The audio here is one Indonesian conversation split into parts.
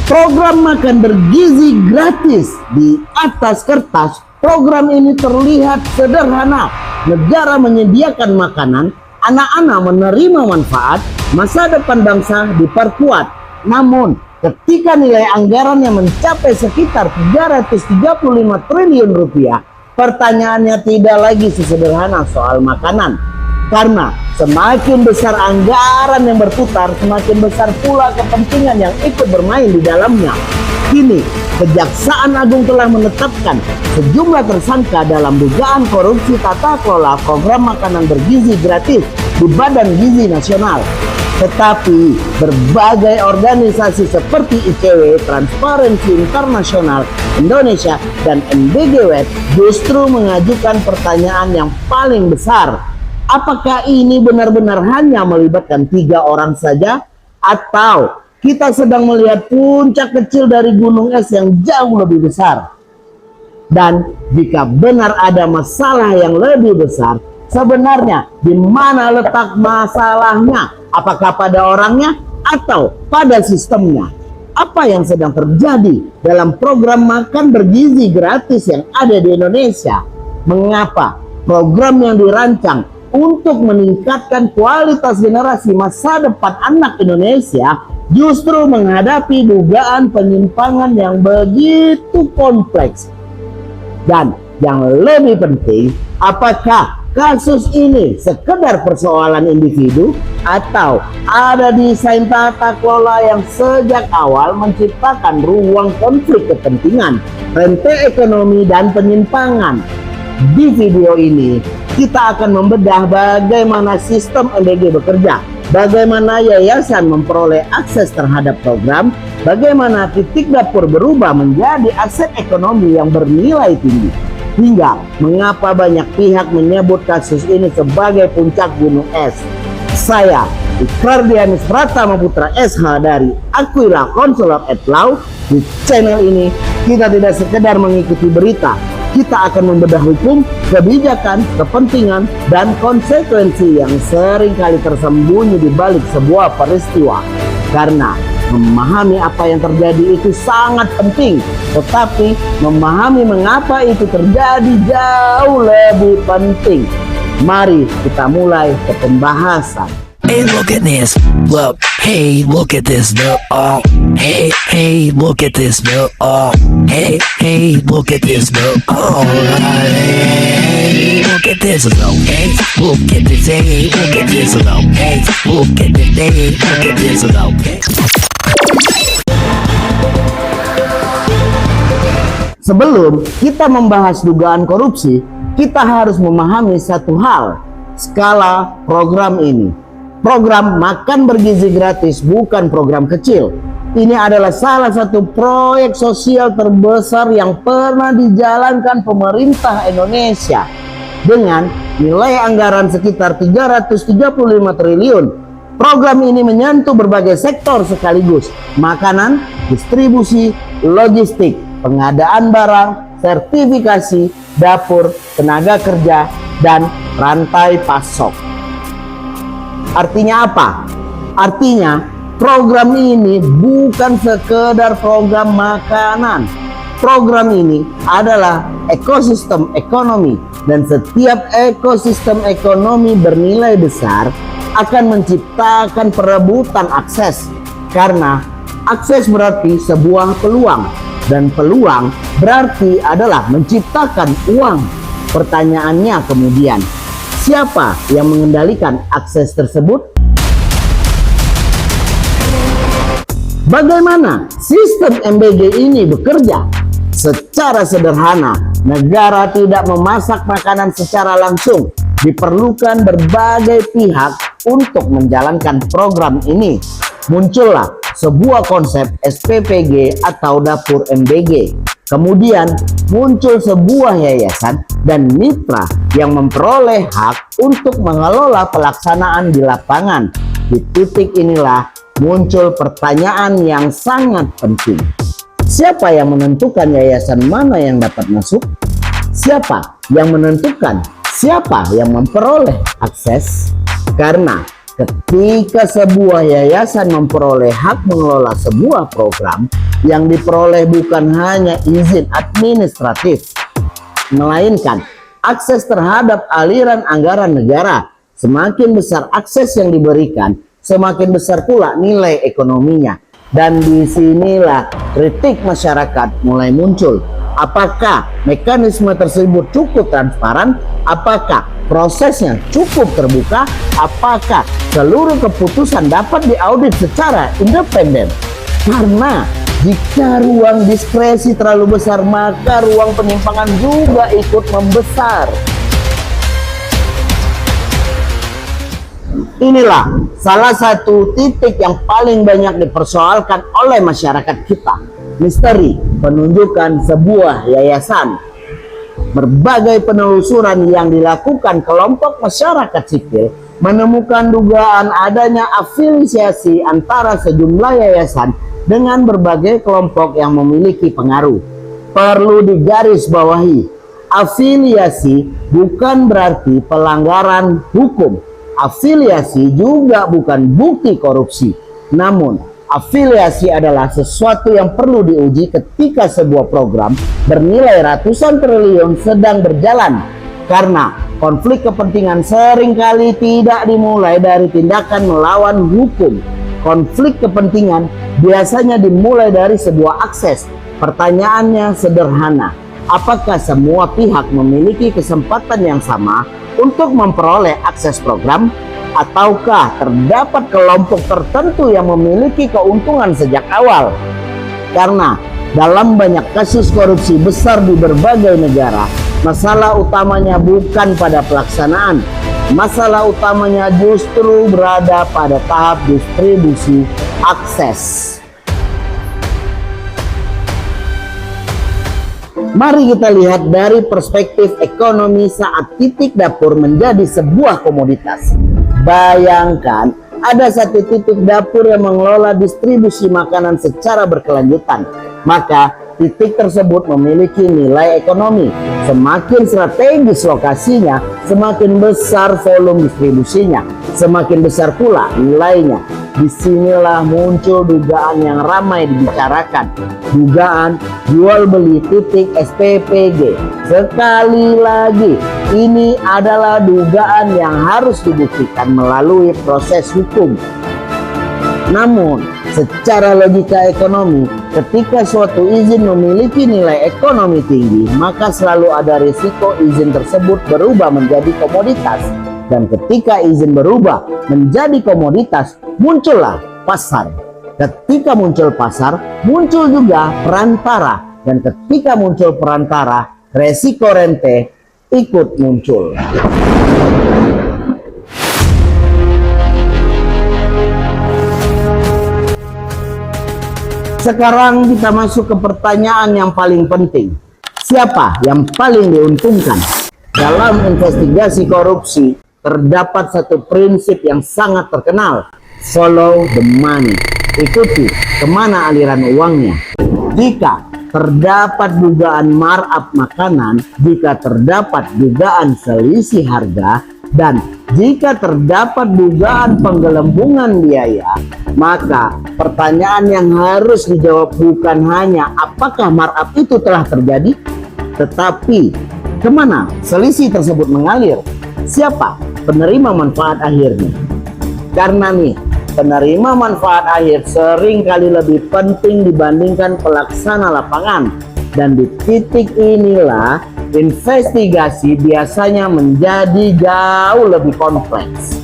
Program makan bergizi gratis. Di atas kertas, program ini terlihat sederhana. Negara menyediakan makanan, anak-anak menerima manfaat, masa depan bangsa diperkuat. Namun, ketika nilai anggarannya mencapai sekitar 335 triliun rupiah, pertanyaannya tidak lagi sesederhana soal makanan. Karena semakin besar anggaran yang berputar, semakin besar pula kepentingan yang ikut bermain di dalamnya. Kini, Kejaksaan Agung telah menetapkan sejumlah tersangka dalam dugaan korupsi tata kelola program makanan bergizi gratis di Badan Gizi Nasional. Tetapi berbagai organisasi seperti ICW, Transparency International Indonesia, dan MBGW justru mengajukan pertanyaan yang paling besar. Apakah ini benar-benar hanya melibatkan 3 orang saja? Atau kita sedang melihat puncak kecil dari gunung es yang jauh lebih besar? Dan jika benar ada masalah yang lebih besar, sebenarnya di mana letak masalahnya? Apakah pada orangnya atau pada sistemnya? Apa yang sedang terjadi dalam program makan bergizi gratis yang ada di Indonesia? Mengapa program yang dirancang untuk meningkatkan kualitas generasi masa depan anak Indonesia justru menghadapi dugaan penyimpangan yang begitu kompleks? Dan yang lebih penting, apakah kasus ini sekedar persoalan individu atau ada desain tata kelola yang sejak awal menciptakan ruang konflik kepentingan, rantai ekonomi, dan penyimpangan? Di video ini kita akan membedah bagaimana sistem MBG bekerja, bagaimana yayasan memperoleh akses terhadap program, bagaimana titik dapur berubah menjadi aset ekonomi yang bernilai tinggi, hingga mengapa banyak pihak menyebut kasus ini sebagai puncak gunung es. Saya Ikrardianis Pratama Putra SH dari Aquila Consular at Law. Di channel ini kita tidak sekedar mengikuti berita, kita akan membedah hukum, kebijakan, kepentingan, dan konsekuensi yang seringkali tersembunyi di balik sebuah peristiwa. Karena memahami apa yang terjadi itu sangat penting, tetapi memahami mengapa itu terjadi jauh lebih penting. Mari kita mulai ke pembahasan. Hey, look at this. Look. Hey, look at this. Look. Oh. Hey, hey, look at this. Look. Oh. Hey, hey, look at this. Look. Oh. Hey, look at this. Look. Hey, look at this. Hey, look at this. Look. Hey, look at this. Hey, look at this. Look. Sebelum kita membahas dugaan korupsi, kita harus memahami satu hal: skala program ini. Program makan bergizi gratis bukan program kecil. Ini adalah salah satu proyek sosial terbesar yang pernah dijalankan pemerintah Indonesia. Dengan nilai anggaran sekitar 335 triliun, program ini menyentuh berbagai sektor sekaligus: makanan, distribusi, logistik, pengadaan barang, sertifikasi, dapur, tenaga kerja, dan rantai pasok. Artinya apa? Artinya program ini bukan sekedar program makanan. Program ini adalah ekosistem ekonomi, dan setiap ekosistem ekonomi bernilai besar akan menciptakan perebutan akses. Karena akses berarti sebuah peluang, dan peluang berarti adalah menciptakan uang. Pertanyaannya kemudian, siapa yang mengendalikan akses tersebut? Bagaimana sistem MBG ini bekerja? Secara sederhana, negara tidak memasak makanan secara langsung. Diperlukan berbagai pihak untuk menjalankan program ini. Muncullah sebuah konsep SPPG atau dapur MBG. Kemudian muncul sebuah yayasan dan mitra yang memperoleh hak untuk mengelola pelaksanaan di lapangan. Di titik inilah muncul pertanyaan yang sangat penting. Siapa yang menentukan yayasan mana yang dapat masuk? Siapa yang menentukan siapa yang memperoleh akses? Karena Ketika sebuah yayasan memperoleh hak mengelola sebuah program, yang diperoleh bukan hanya izin administratif, melainkan akses terhadap aliran anggaran negara. Semakin besar akses yang diberikan, semakin besar pula nilai ekonominya. Dan disinilah kritik masyarakat mulai muncul. Apakah mekanisme tersebut cukup transparan? Apakah prosesnya cukup terbuka? Apakah seluruh keputusan dapat diaudit secara independen? Karena jika ruang diskresi terlalu besar, maka ruang penyimpangan juga ikut membesar. Inilah salah satu titik yang paling banyak dipersoalkan oleh masyarakat kita. Misteri penunjukan sebuah yayasan. Berbagai penelusuran yang dilakukan kelompok masyarakat sipil menemukan dugaan adanya afiliasi antara sejumlah yayasan dengan berbagai kelompok yang memiliki pengaruh. Perlu digarisbawahi, afiliasi bukan berarti pelanggaran hukum. Afiliasi juga bukan bukti korupsi. Namun, afiliasi adalah sesuatu yang perlu diuji ketika sebuah program bernilai ratusan triliun sedang berjalan. Karena konflik kepentingan seringkali tidak dimulai dari tindakan melawan hukum. Konflik kepentingan biasanya dimulai dari sebuah akses. Pertanyaannya sederhana, apakah semua pihak memiliki kesempatan yang sama untuk memperoleh akses program? Ataukah terdapat kelompok tertentu yang memiliki keuntungan sejak awal? Karena dalam banyak kasus korupsi besar di berbagai negara, masalah utamanya bukan pada pelaksanaan. Masalah utamanya justru berada pada tahap distribusi akses. Mari kita lihat dari perspektif ekonomi saat titik dapur menjadi sebuah komoditas. Bayangkan ada satu titik dapur yang mengelola distribusi makanan secara berkelanjutan. Maka titik tersebut memiliki nilai ekonomi. Semakin strategis lokasinya, semakin besar volume distribusinya, semakin besar pula nilainya. Disinilah muncul dugaan yang ramai dibicarakan, dugaan jual beli titik SPPG. Sekali lagi, ini adalah dugaan yang harus dibuktikan melalui proses hukum. Namun, secara logika ekonomi, ketika suatu izin memiliki nilai ekonomi tinggi, maka selalu ada risiko izin tersebut berubah menjadi komoditas. Dan ketika izin berubah menjadi komoditas, muncullah pasar. Ketika muncul pasar, muncul juga perantara. Dan ketika muncul perantara, resiko rente ikut muncul. Sekarang kita masuk ke pertanyaan yang paling penting. Siapa yang paling diuntungkan? Dalam investigasi korupsi, terdapat satu prinsip yang sangat terkenal. Follow the money. Ikuti kemana aliran uangnya. Jika terdapat dugaan markup makanan, jika terdapat dugaan selisih harga, dan jika terdapat dugaan penggelembungan biaya, maka pertanyaan yang harus dijawab bukan hanya apakah markup itu telah terjadi, tetapi kemana selisih tersebut mengalir, siapa penerima manfaat akhirnya. Karena nih, penerima manfaat akhir sering kali lebih penting dibandingkan pelaksana lapangan. Dan di titik inilah investigasi biasanya menjadi jauh lebih kompleks.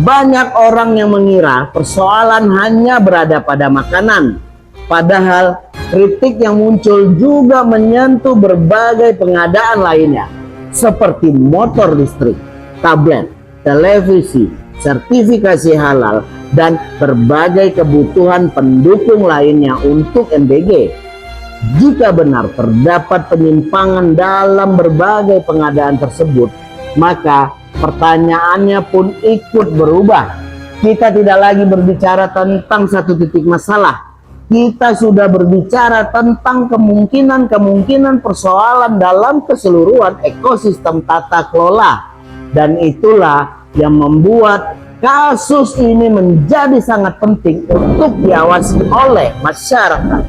Banyak orang yang mengira persoalan hanya berada pada makanan. Padahal kritik yang muncul juga menyentuh berbagai pengadaan lainnya, seperti motor listrik, tablet, televisi, sertifikasi halal, dan berbagai kebutuhan pendukung lainnya untuk MBG. Jika benar terdapat penyimpangan dalam berbagai pengadaan tersebut, maka pertanyaannya pun ikut berubah. Kita tidak lagi berbicara tentang satu titik masalah. Kita sudah berbicara tentang kemungkinan persoalan dalam keseluruhan ekosistem tata kelola. Dan itulah yang membuat kasus ini menjadi sangat penting untuk diawasi oleh masyarakat.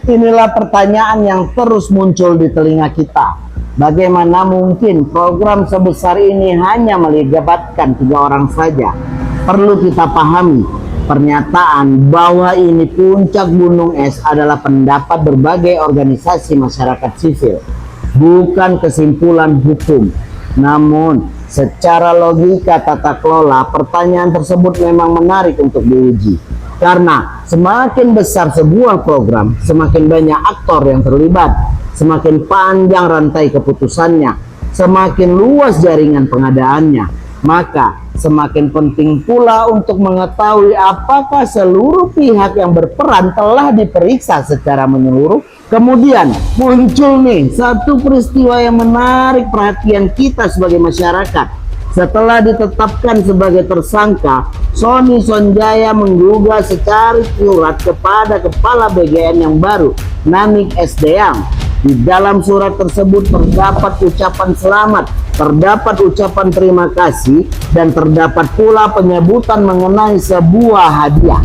Inilah pertanyaan yang terus muncul di telinga kita. Bagaimana mungkin program sebesar ini hanya melibatkan 3 orang saja? Perlu kita pahami, pernyataan bahwa ini puncak gunung es adalah pendapat berbagai organisasi masyarakat sipil, bukan kesimpulan hukum. Namun, secara logika tata kelola, pertanyaan tersebut memang menarik untuk diuji. Karena semakin besar sebuah program, semakin banyak aktor yang terlibat, semakin panjang rantai keputusannya, semakin luas jaringan pengadaannya, maka semakin penting pula untuk mengetahui apakah seluruh pihak yang berperan telah diperiksa secara menyeluruh. Kemudian muncul nih satu peristiwa yang menarik perhatian kita sebagai masyarakat. Setelah ditetapkan sebagai tersangka, Sony Sonjaya menggugat secara surat kepada Kepala BGN yang baru, Nanik S. Deyang. Di dalam surat tersebut terdapat ucapan selamat, terdapat ucapan terima kasih, dan terdapat pula penyebutan mengenai sebuah hadiah.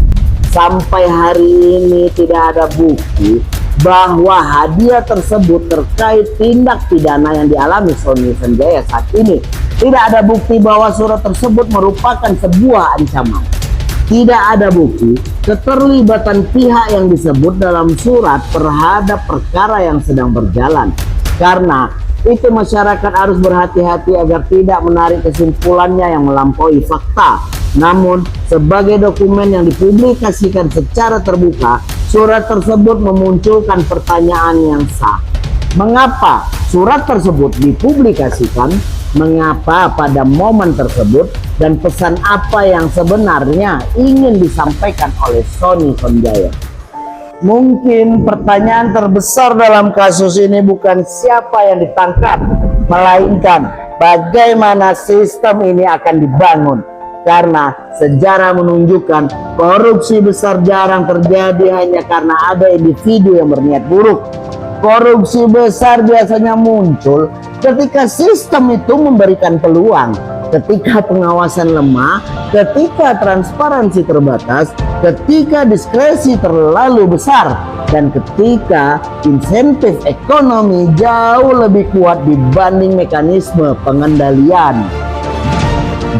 Sampai hari ini tidak ada bukti bahwa hadiah tersebut terkait tindak pidana yang dialami Sony Sonjaya saat ini. Tidak ada bukti bahwa surat tersebut merupakan sebuah ancaman. Tidak ada bukti keterlibatan pihak yang disebut dalam surat terhadap perkara yang sedang berjalan. Karena itu masyarakat harus berhati-hati agar tidak menarik kesimpulannya yang melampaui fakta. Namun, sebagai dokumen yang dipublikasikan secara terbuka, surat tersebut memunculkan pertanyaan yang sah. Mengapa surat tersebut dipublikasikan? Mengapa pada momen tersebut? Dan pesan apa yang sebenarnya ingin disampaikan oleh Sony Sonjaya? Mungkin pertanyaan terbesar dalam kasus ini bukan siapa yang ditangkap, melainkan bagaimana sistem ini akan dibangun. Karena sejarah menunjukkan korupsi besar jarang terjadi hanya karena ada individu yang berniat buruk. Korupsi besar biasanya muncul ketika sistem itu memberikan peluang, ketika pengawasan lemah, ketika transparansi terbatas, ketika diskresi terlalu besar, dan ketika insentif ekonomi jauh lebih kuat dibanding mekanisme pengendalian.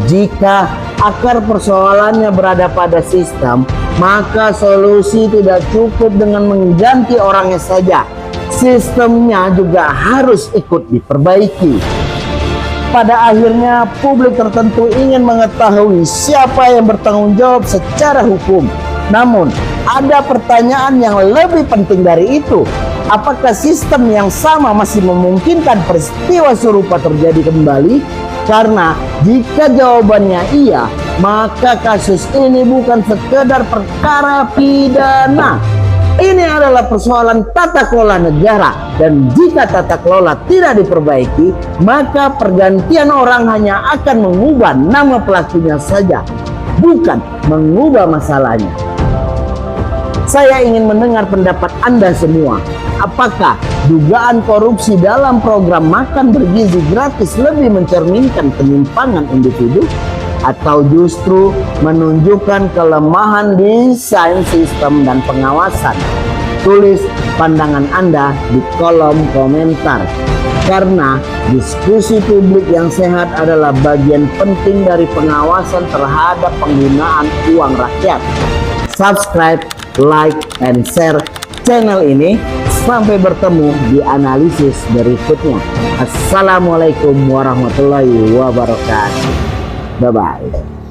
Jika akar persoalannya berada pada sistem, maka solusi tidak cukup dengan mengganti orangnya saja. Sistemnya juga harus ikut diperbaiki. Pada akhirnya publik tertentu ingin mengetahui siapa yang bertanggung jawab secara hukum. Namun ada pertanyaan yang lebih penting dari itu. Apakah sistem yang sama masih memungkinkan peristiwa serupa terjadi kembali? Karena jika jawabannya iya, maka kasus ini bukan sekedar perkara pidana. Ini adalah persoalan tata kelola negara, dan jika tata kelola tidak diperbaiki, maka pergantian orang hanya akan mengubah nama pelakunya saja, bukan mengubah masalahnya. Saya ingin mendengar pendapat Anda semua. Apakah dugaan korupsi dalam program makan bergizi gratis lebih mencerminkan penyimpangan individu, atau justru menunjukkan kelemahan desain sistem dan pengawasan? Tulis pandangan Anda di kolom komentar. Karena diskusi publik yang sehat adalah bagian penting dari pengawasan terhadap penggunaan uang rakyat. Subscribe, like, and share channel ini. Sampai bertemu di analisis berikutnya. Assalamualaikum warahmatullahi wabarakatuh. Bye-bye.